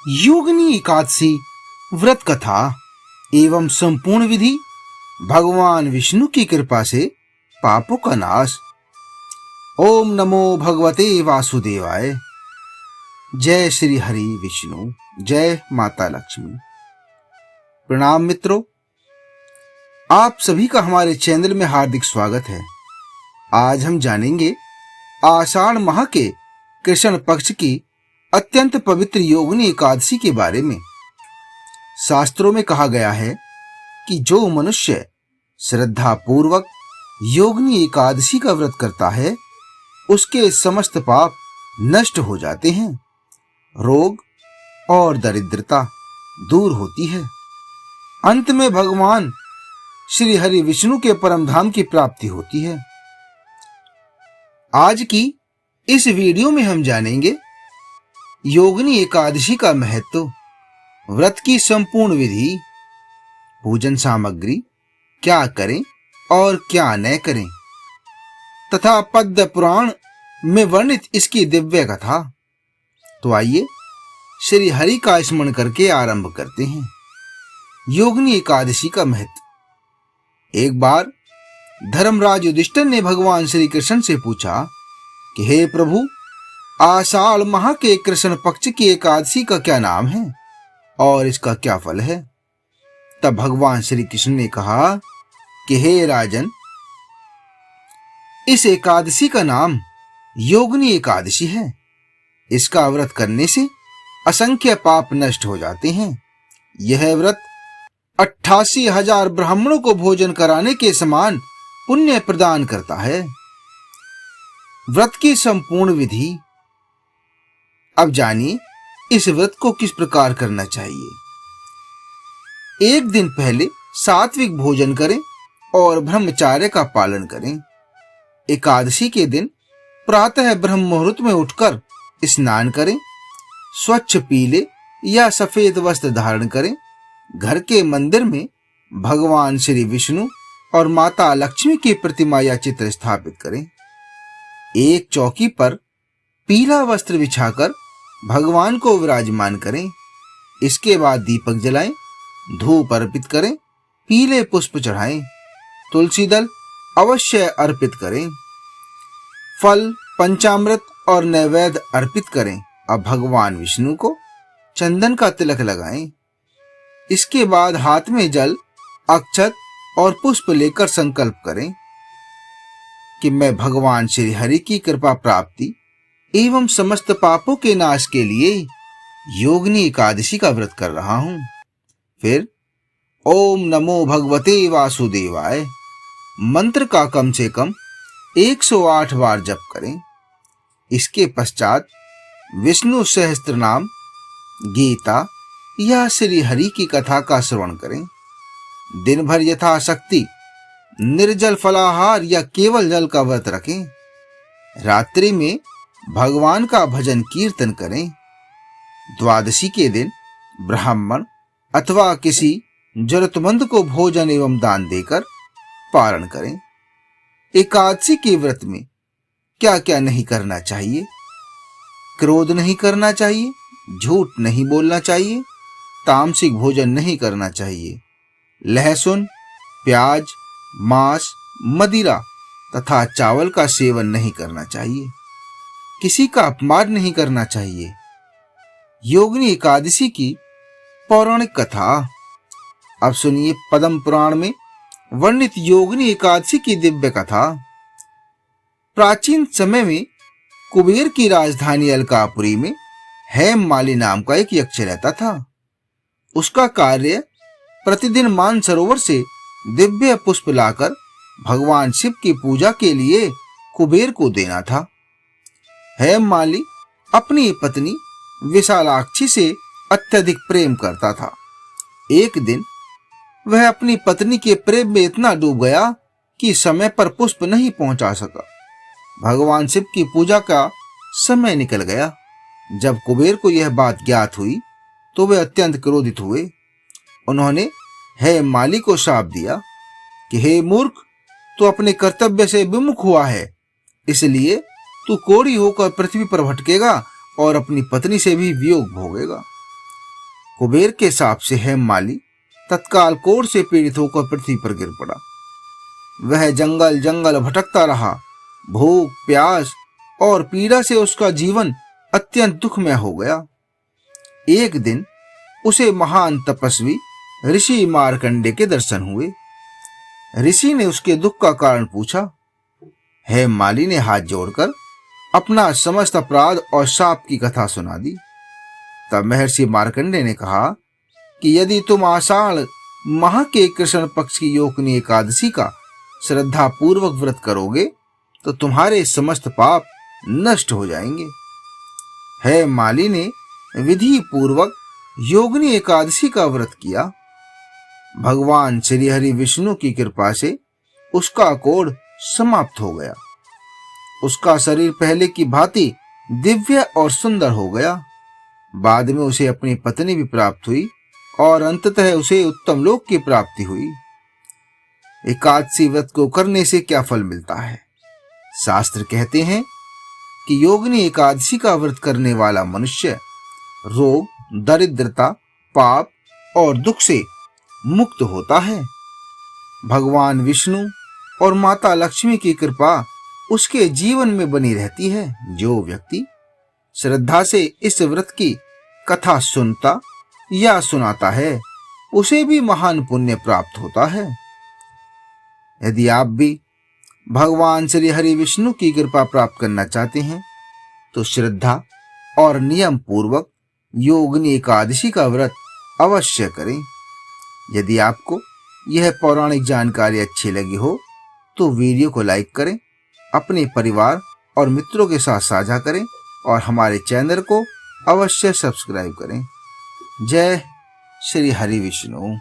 योगिनी एकादशी व्रत कथा एवं संपूर्ण विधि भगवान विष्णु की कृपा से पापों का नाश। ओम नमो भगवते वासुदेवाय। जय श्री हरि विष्णु, जय माता लक्ष्मी। प्रणाम मित्रों, आप सभी का हमारे चैनल में हार्दिक स्वागत है। आज हम जानेंगे आषाढ़ माह के कृष्ण पक्ष की अत्यंत पवित्र योगिनी एकादशी के बारे में। शास्त्रों में कहा गया है कि जो मनुष्य श्रद्धा पूर्वक योगिनी एकादशी का व्रत करता है उसके समस्त पाप नष्ट हो जाते हैं, रोग और दरिद्रता दूर होती है। अंत में भगवान श्री हरि विष्णु के परम धाम की प्राप्ति होती है। आज की इस वीडियो में हम जानेंगे योगिनी एकादशी का महत्व, व्रत की संपूर्ण विधि, पूजन सामग्री, क्या करें और क्या न करें, तथा पद्म पुराण में वर्णित इसकी दिव्य कथा। तो आइए श्री हरि का स्मरण करके आरंभ करते हैं। योगिनी एकादशी का महत्व। एक बार धर्मराज युधिष्ठिर ने भगवान श्री कृष्ण से पूछा कि हे प्रभु, आषाढ़ माह के कृष्ण पक्ष की एकादशी का क्या नाम है और इसका क्या फल है। तब भगवान श्री कृष्ण ने कहा कि हे राजन, इस एकादशी का नाम योगिनी एकादशी है। इसका व्रत करने से असंख्य पाप नष्ट हो जाते हैं। यह व्रत 88,000 ब्राह्मणों को भोजन कराने के समान पुण्य प्रदान करता है। व्रत की संपूर्ण विधि। अब जानिए इस व्रत को किस प्रकार करना चाहिए। एक दिन पहले सात्विक भोजन करें और ब्रह्मचर्य का पालन करें। एकादशी के दिन प्रातः ब्रह्म मुहूर्त में उठकर स्नान करें। स्वच्छ पीले या सफेद वस्त्र धारण करें। घर के मंदिर में भगवान श्री विष्णु और माता लक्ष्मी की प्रतिमा या चित्र स्थापित करें। एक चौकी पर पीला वस्त्र बिछाकर भगवान को विराजमान करें। इसके बाद दीपक जलाएं, धूप अर्पित करें, पीले पुष्प चढ़ाएं, तुलसी दल अवश्य अर्पित करें, फल, पंचामृत और नैवेद्य अर्पित करें। अब भगवान विष्णु को चंदन का तिलक लगाएं। इसके बाद हाथ में जल, अक्षत और पुष्प लेकर संकल्प करें कि मैं भगवान श्री हरि की कृपा प्राप्ति एवं समस्त पापों के नाश के लिए योगिनी एकादशी का व्रत कर रहा हूं। फिर ओम नमो भगवते वासुदेवाय मंत्र का कम से कम 108 बार जप करें। इसके पश्चात विष्णु सहस्त्र नाम, गीता या श्री हरि की कथा का श्रवण करें। दिन भर यथाशक्ति निर्जल फलाहार या केवल जल का व्रत रखें। रात्रि में भगवान का भजन कीर्तन करें। द्वादशी के दिन ब्राह्मण अथवा किसी जरूरतमंद को भोजन एवं दान देकर पारण करें। एकादशी के व्रत में क्या क्या नहीं करना चाहिए। क्रोध नहीं करना चाहिए, झूठ नहीं बोलना चाहिए, तामसिक भोजन नहीं करना चाहिए, लहसुन, प्याज, मांस, मदिरा तथा चावल का सेवन नहीं करना चाहिए। किसी का अपमान नहीं करना चाहिए। योगिनी एकादशी की पौराणिक कथा। अब सुनिए पद्म पुराण में वर्णित योगिनी एकादशी की दिव्य कथा। प्राचीन समय में कुबेर की राजधानी अलकापुरी में हेममाली नाम का एक यक्ष रहता था। उसका कार्य प्रतिदिन मानसरोवर से दिव्य पुष्प लाकर भगवान शिव की पूजा के लिए कुबेर को देना था। हेममाली अपनी पत्नी विशालाक्षी से अत्यधिक प्रेम करता था। एक दिन वह अपनी पत्नी के प्रेम में इतना डूब गया कि समय पर पुष्प नहीं पहुंचा सका। भगवान शिव की पूजा का समय निकल गया। जब कुबेर को यह बात ज्ञात हुई तो वे अत्यंत क्रोधित हुए। उन्होंने हेममाली को शाप दिया कि हे मूर्ख, तू अपने कर्तव्य से विमुख हुआ है, इसलिए तू कोढ़ी होकर पृथ्वी पर भटकेगा और अपनी पत्नी से भी वियोग भोगेगा। कुबेर के साप से हेममाली तत्काल कोढ़ से पीड़ित होकर पृथ्वी पर गिर पड़ा। वह जंगल जंगल भटकता रहा। भूख, प्यास और पीड़ा से उसका जीवन अत्यंत दुखमय हो गया। एक दिन उसे महान तपस्वी ऋषि मार्कंडे के दर्शन हुए। ऋषि ने उसके दुख का कारण पूछा। हेममाली ने हाथ जोड़कर अपना समस्त अपराध और शाप की कथा सुना दी। तब महर्षि मार्कंडे ने कहा कि यदि तुम आषाढ़ माह के कृष्ण पक्ष की योगिनी एकादशी का श्रद्धा पूर्वक व्रत करोगे तो तुम्हारे समस्त पाप नष्ट हो जाएंगे। हेममाली ने विधि पूर्वक योगिनी एकादशी का व्रत किया। भगवान श्री हरि विष्णु की कृपा से उसका कोढ़ समाप्त हो गया। उसका शरीर पहले की भांति दिव्य और सुंदर हो गया। बाद में उसे अपनी पत्नी भी प्राप्त हुई और अंततः उसे उत्तम लोक की प्राप्ति हुई। एकादशी व्रत को करने से क्या फल मिलता है? शास्त्र कहते हैं कि योगिनी एकादशी का व्रत करने वाला मनुष्य रोग, दरिद्रता, पाप और दुख से मुक्त होता है। भगवान विष्णु और माता लक्ष्मी की कृपा उसके जीवन में बनी रहती है। जो व्यक्ति श्रद्धा से इस व्रत की कथा सुनता या सुनाता है उसे भी महान पुण्य प्राप्त होता है। यदि आप भी भगवान श्री हरि विष्णु की कृपा प्राप्त करना चाहते हैं तो श्रद्धा और नियम पूर्वक योगिनी एकादशी का व्रत अवश्य करें। यदि आपको यह पौराणिक जानकारी अच्छी लगी हो तो वीडियो को लाइक करें, अपने परिवार और मित्रों के साथ साझा करें और हमारे चैनल को अवश्य सब्सक्राइब करें। जय श्री हरि विष्णु।